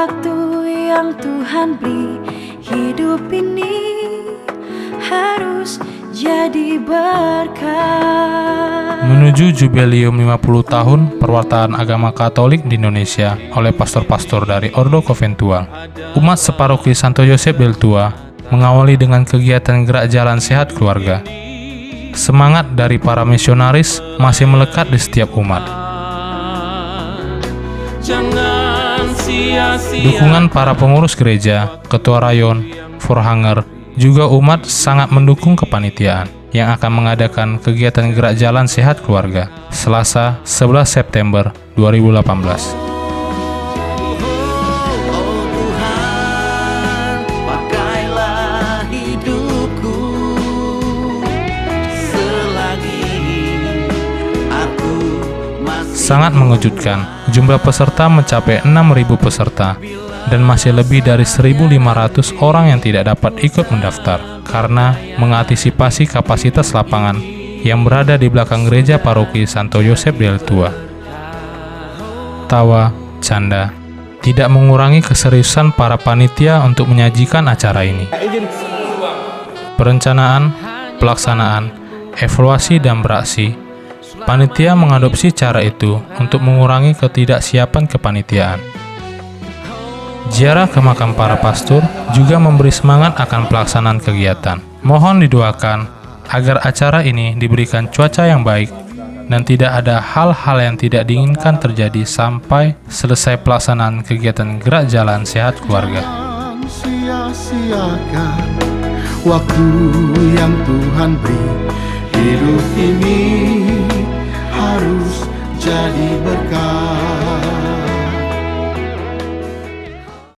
waktu yang Tuhan beri, hidup ini harus jadi berkah. Menuju jubileum 50 tahun perwartaan agama Katolik di Indonesia oleh pastor-pastor dari Ordo Conventual, umat separoki Santo Yosep del Tua mengawali dengan kegiatan gerak jalan sehat keluarga. Semangat dari para misionaris masih melekat di setiap umat. Dukungan para pengurus gereja, ketua rayon, forhanger, juga umat sangat mendukung kepanitiaan yang akan mengadakan kegiatan gerak jalan sehat keluarga Selasa 11 September 2018. Sangat mengejutkan, jumlah peserta mencapai 6.000 peserta dan masih lebih dari 1.500 orang yang tidak dapat ikut mendaftar karena mengantisipasi kapasitas lapangan yang berada di belakang gereja paroki Santo Yosep del Tua. Tawa, canda, tidak mengurangi keseriusan para panitia untuk menyajikan acara ini. Perencanaan, pelaksanaan, evaluasi, dan beraksi, panitia mengadopsi cara itu untuk mengurangi ketidaksiapan kepanitiaan. Ziarah ke makam para pastor juga memberi semangat akan pelaksanaan kegiatan. Mohon didoakan agar acara ini diberikan cuaca yang baik dan tidak ada hal-hal yang tidak diinginkan terjadi sampai selesai pelaksanaan kegiatan gerak jalan sehat keluarga. Sia-siakan waktu yang Tuhan beri, hidup ini harus jadi berkah.